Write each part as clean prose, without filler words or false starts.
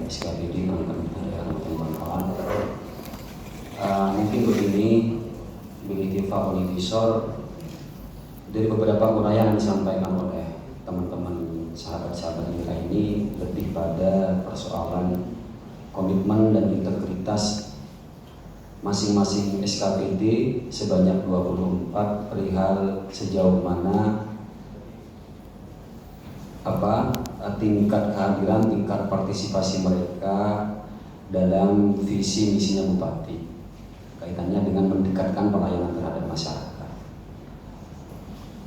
SKPD teman-teman. Mungkin begini, begitu Pak Univisor, dari beberapa uraian yang disampaikan oleh teman-teman sahabat-sahabat kita ini lebih pada persoalan komitmen dan integritas masing-masing SKPD sebanyak 24 perihal sejauh mana tingkat kehadiran, tingkat partisipasi mereka dalam visi misinya Bupati kaitannya dengan mendekatkan pelayanan terhadap masyarakat.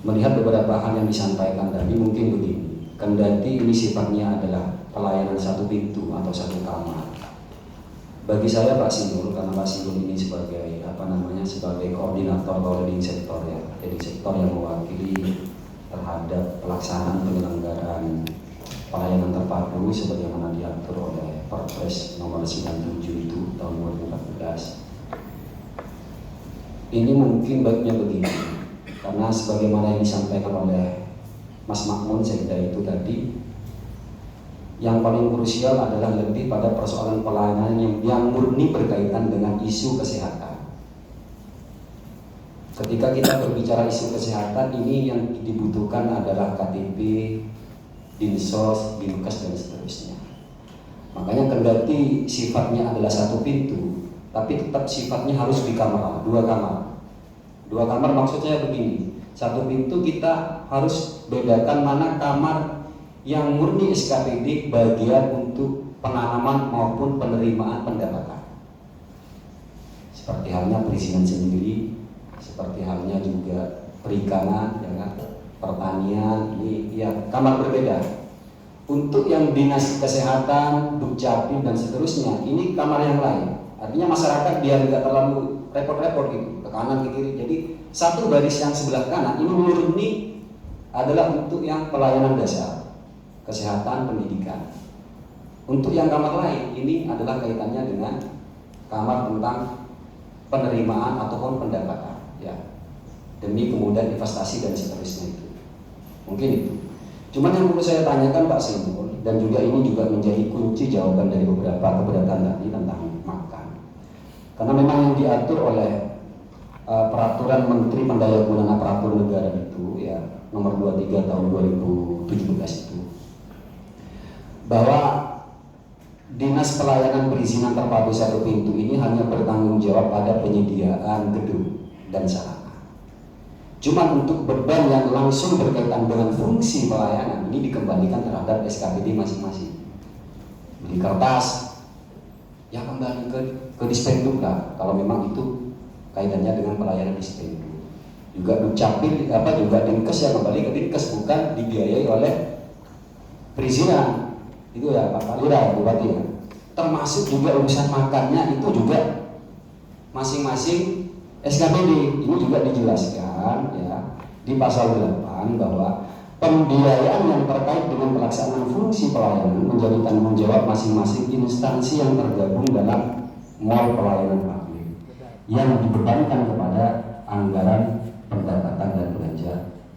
Melihat beberapa hal yang disampaikan tadi, mungkin begini, kendati ini sifatnya adalah pelayanan satu pintu atau satu kamar. Bagi saya Pak Sinul, karena Pak Sinul ini sebagai sebagai koordinator leading sektor ya, jadi sektor yang mewakili terhadap pelaksanaan penyelenggaraan pelayanan terpadu sebagaimana diatur oleh Perpres nomor 97 itu tahun 2014. Ini mungkin baiknya begini, karena sebagaimana yang disampaikan oleh Mas Makmun sekda itu tadi, yang paling krusial adalah lebih pada persoalan pelayanan yang murni berkaitan dengan isu kesehatan. Ketika kita berbicara isu kesehatan, ini yang dibutuhkan adalah KTP, Dinsos, Dinkes dan seterusnya. Makanya kendati sifatnya adalah satu pintu, tapi tetap sifatnya harus di kamar, dua kamar. Dua kamar maksudnya begini, satu pintu kita harus bedakan mana kamar yang murni SKPD bagian untuk penanaman maupun penerimaan pendapatan. Seperti halnya perizinan sendiri, seperti halnya juga perikanan, ya kan? Pertanian, ini ya kamar berbeda. Untuk yang dinas kesehatan, dukcapil dan seterusnya, ini kamar yang lain. Artinya masyarakat biar nggak terlalu repot-repot gitu, ke kanan ke kiri. Jadi satu baris yang sebelah kanan ini murni adalah untuk yang pelayanan dasar, kesehatan, pendidikan. Untuk yang kamar lain ini adalah kaitannya dengan kamar tentang penerimaan ataupun pendapatan, ya, demi kemudian investasi dan seterusnya itu. Mungkin itu. Cuman yang perlu saya tanyakan Pak Sinul, dan juga ini juga menjadi kunci jawaban dari beberapa keberatan tadi tentang makan. Karena memang yang diatur oleh peraturan Menteri Pendayagunaan Aparatur Negara itu ya nomor 23 tahun 2017 itu, bahwa Dinas Pelayanan Perizinan Terpadu Satu Pintu ini hanya bertanggung jawab pada penyediaan gedung dan sarana. Cuma untuk beban yang langsung berkaitan dengan fungsi pelayanan ini dikembalikan terhadap SKPD masing-masing. Beli kertas, ya kembali ke Dispenduk lah, kalau memang itu kaitannya dengan pelayanan Dispenduk. Juga Dukcapil, juga Dinkes, ya kembali ke Dinkes, bukan dibiayai oleh perizinan. Itu ya Pak Lurah, Bupati ya. Termasuk juga urusan makannya itu juga masing-masing SKPD. Ini juga dijelaskan ya di pasal 8 bahwa pembiayaan yang terkait dengan pelaksanaan fungsi pelayanan menjadi tanggung jawab masing-masing instansi yang tergabung dalam mall pelayanan publik yang dibebankan kepada anggaran pendapatan dan belanja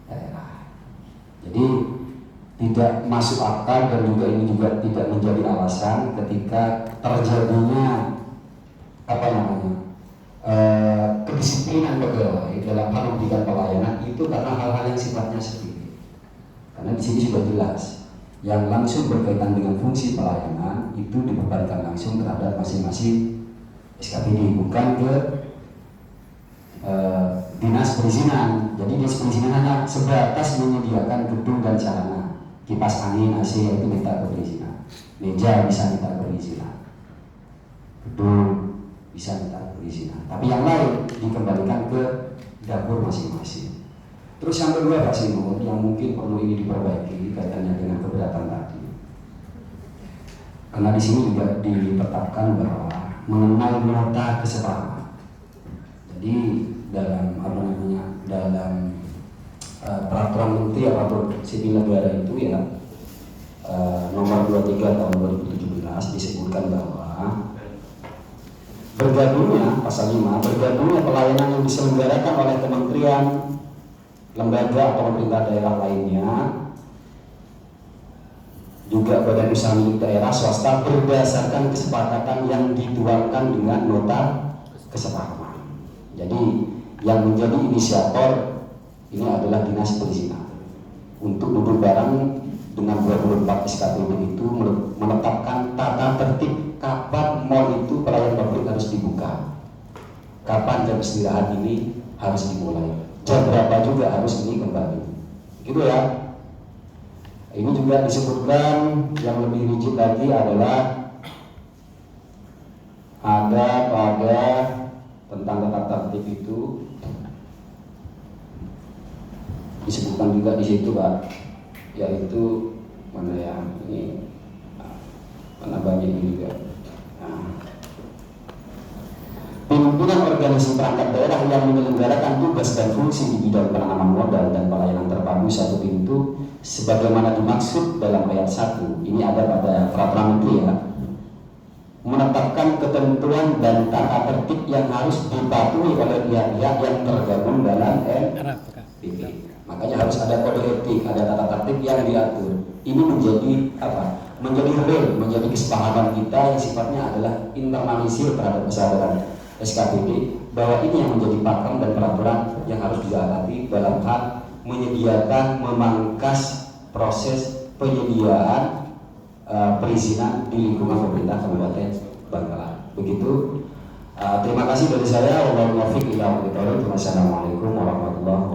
daerah. Jadi tidak masuk akal dan juga ini juga tidak menjadi alasan ketika terjadinya kedisiplinan pegawai dalam hal memberikan pelayanan itu karena hal-hal yang sifatnya sepele. Karena di sini sudah jelas yang langsung berkaitan dengan fungsi pelayanan itu dibebankan langsung terhadap masing-masing SKPD, bukan ke dinas perizinan. Jadi dinas perizinan hanya sebatas menyediakan gedung dan sarana, kipas angin, AC itu minta ke perizinan, meja bisa minta ke perizinan, gedung bisa minta perizinan, tapi yang lain dikembalikan ke dapur masing-masing. Terus yang kedua Pak Sinul, yang mungkin perlu ini diperbaiki kaitannya dengan keberatan tadi, karena di sini juga ditetapkan bahwa mengenai nota kesepahaman. Jadi dalam dalam peraturan Menteri Aparatur Sipil Negara itu ya nomor 23 tahun 2017 disebutkan bahwa bergabungnya pasal 5, bergabungnya pelayanan yang diselenggarakan oleh kementerian, lembaga atau pemerintah daerah lainnya juga badan usaha milik daerah swasta berdasarkan kesepakatan yang dituangkan dengan nota kesepahaman. Jadi yang menjadi inisiator ini adalah Dinas Perizinan untuk duduk bareng dengan 24 SKPD itu menetapkan tata tertib kapan mal itu pelayan publik harus dibuka, kapan jam istirahat ini harus dimulai, jam berapa juga harus ini kembali, gitu ya. Ini juga disebutkan yang lebih rigid lagi adalah ada pada tentang tata tertib itu disebutkan juga di situ, Pak, yaitu mana ya, ini mana banyak ini juga. Pimpinan organisasi perangkat daerah yang menyelenggarakan tugas dan fungsi di bidang penanaman modal dan pelayanan terpadu satu pintu sebagaimana dimaksud dalam ayat 1. Ini ada pada peraturan menteri ya. Menetapkan ketentuan dan tata tertib yang harus dipatuhi oleh pihak-pihak yang tergabung dalam NPP. Makanya harus ada kode etik, ada tata tertib yang diatur. Ini menjadi apa? Menjadi real, menjadi kesepakatan kita yang sifatnya adalah internalisir terhadap kesadaran SKPD bahwa ini yang menjadi pakem dan peraturan yang harus dihadapi dalam hal menyediakan, memangkas proses penyediaan perizinan di lingkungan pemerintah Kabupaten Bangkalan. Begitu. Terima kasih dari saya. Wassalamualaikum warahmatullahi wabarakatuh.